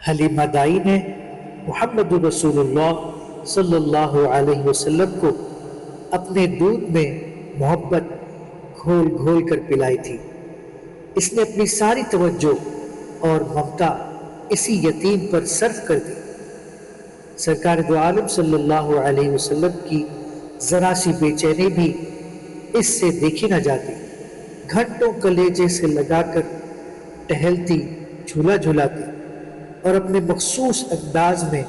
حلیمہ دائی نے محمد رسول اللہ صلی اللہ علیہ وسلم کو اپنے دودھ میں محبت گھول گھول کر پلائی تھی۔ اس نے اپنی ساری توجہ اور ممتا اسی یتیم پر صرف کر دی۔ سرکار دو عالم صلی اللہ علیہ وسلم کی ذرا سی بے چینی بھی اس سے دیکھی نہ جاتی۔ گھنٹوں کلیجے سے لگا کر ٹہلتی، جھولا جھولاتی اور اپنے مخصوص انداز میں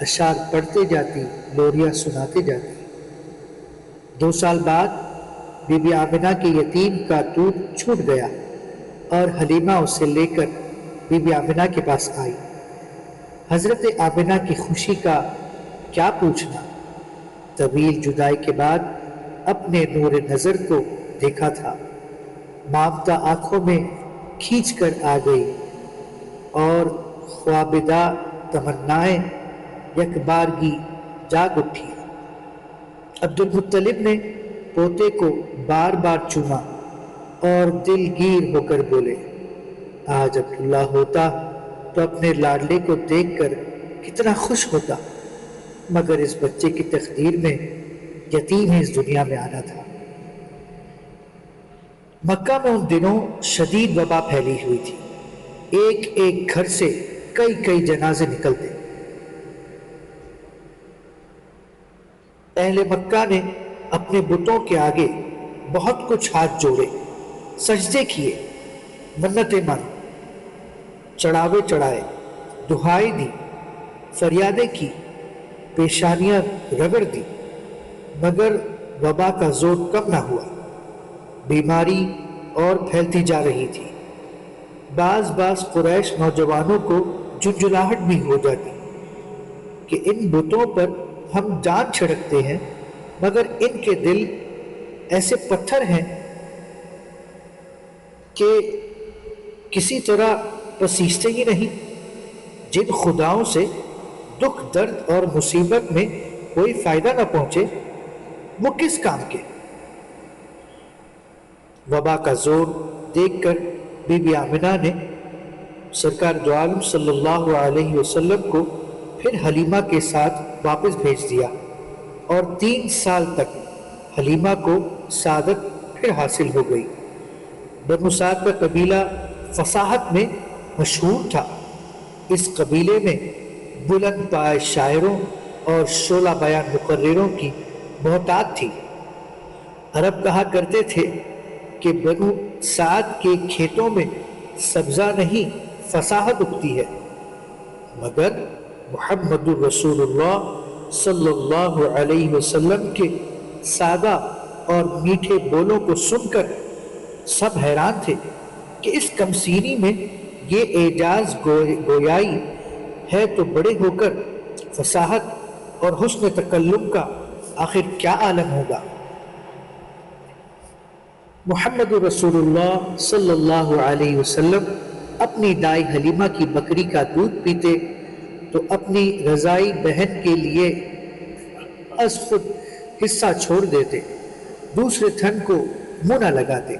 اشعار پڑھتے جاتی، لوریاں سناتے جاتی۔ 2 سال بعد بی بی آمنہ کے یتیم کا دودھ چھوٹ گیا اور حلیمہ اسے لے کر بی بی آمنہ کے پاس آئی۔ حضرت آمنہ کی خوشی کا کیا پوچھنا، طویل جدائی کے بعد اپنے نور نظر کو دیکھا تھا۔ مامتا آنکھوں میں کھینچ کر آ گئی اور خوابدہ تمنائیں یکبارگی جاگ اٹھی۔ عبد المطلب نے پوتے کو بار بار چوما اور دل گیر ہو کر بولے، آج عبداللہ ہوتا تو اپنے لاڈلے کو دیکھ کر کتنا خوش ہوتا، مگر اس بچے کی تقدیر میں یتیم ہی اس دنیا میں آنا تھا۔ مکہ میں ان دنوں شدید وبا پھیلی ہوئی تھی۔ ایک ایک گھر سے کئی کئی جنازے نکلتے۔ اہل مکہ نے اپنے بتوں کے آگے بہت کچھ ہاتھ جوڑے، سجدے کیے، منتیں مانی، چڑھاوے چڑھائے، دہائی دی، فریادیں کی، پیشانیاں رگڑ دی، مگر وبا کا زور کم نہ ہوا۔ بیماری اور پھیلتی جا رہی تھی۔ بعض قریش نوجوانوں کو جھنجھلاہٹ بھی ہو جاتی کہ ان بتوں پر ہم جان چھڑکتے ہیں مگر ان کے دل ایسے پتھر ہیں کہ کسی طرح پسیجتے ہی نہیں۔ جن خداؤں سے دکھ درد اور مصیبت میں کوئی فائدہ نہ پہنچے وہ کس کام کے۔ وبا کا زور دیکھ کر بی بی آمنہ نے سرکار دو عالم صلی اللہ علیہ وسلم کو پھر حلیمہ کے ساتھ واپس بھیج دیا اور 3 سال تک حلیمہ کو سعادت پھر حاصل ہو گئی۔ بنو سعد کا قبیلہ فصاحت میں مشہور تھا۔ اس قبیلے میں بلند پائے شاعروں اور شعلہ بیان مقرروں کی بہتات تھی۔ عرب کہا کرتے تھے کہ بنو سعد کے کھیتوں میں سبزہ نہیں فصاحت اگتی ہے، مگر محمد رسول اللہ صلی اللہ علیہ وسلم کے سادہ اور میٹھے بولوں کو سن کر سب حیران تھے کہ اس کمسینی میں یہ اعجاز گویائی ہے تو بڑے ہو کر فصاحت اور حسن تکلم کا آخر کیا عالم ہوگا۔ محمد رسول اللہ صلی اللہ علیہ وسلم اپنی دائی حلیمہ کی بکری کا دودھ پیتے تو اپنی رضائی بہن کے لیے از خود حصہ چھوڑ دیتے، دوسرے تھن کو منہ نہ لگاتے۔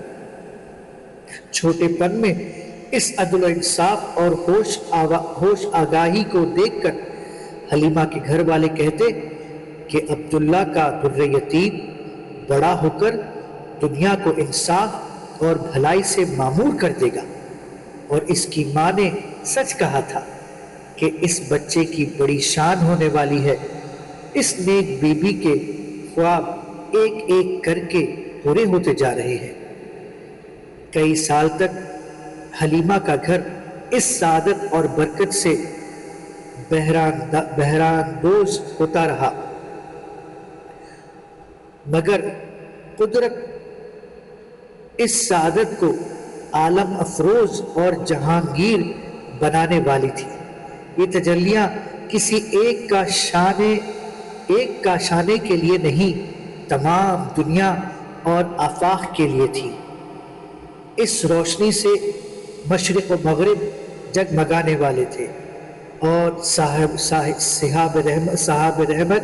چھوٹے پن میں اس عدل و انصاف اور ہوش آگاہی کو دیکھ کر حلیمہ کے گھر والے کہتے کہ عبداللہ کا در یتیم بڑا ہو کر دنیا کو انصاف اور بھلائی سے معمور کر دے گا، اور اس کی ماں نے سچ کہا تھا کہ اس بچے کی بڑی شان ہونے والی ہے۔ اس نیک بی بی کے خواب ایک ایک کر کے پورے ہوتے جا رہے ہیں۔ کئی سال تک حلیمہ کا گھر اس سعادت اور برکت سے بہراندوز ہوتا رہا، مگر قدرت اس سعادت کو عالم افروز اور جہانگیر بنانے والی تھی۔ یہ تجلیاں کسی ایک کا شانے کے لیے نہیں، تمام دنیا اور آفاق کے لیے تھی۔ اس روشنی سے مشرق و مغرب جگمگانے والے تھے، اور صحاب رحمت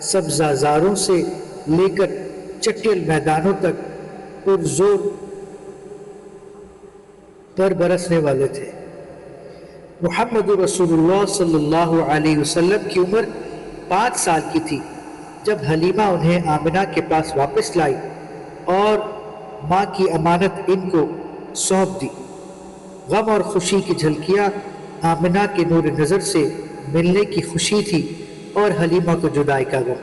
سبزہ زاروں سے لے کر چٹیل میدانوں تک پرزور پر برسنے والے تھے۔ محمد رسول اللہ صلی اللہ علیہ وسلم کی عمر 5 سال کی تھی جب حلیمہ انہیں آمنہ کے پاس واپس لائی اور ماں کی امانت ان کو سونپ دی۔ غم اور خوشی کی جھلکیاں آمنہ کے نور نظر سے ملنے کی خوشی تھی اور حلیمہ کو جدائی کا غم۔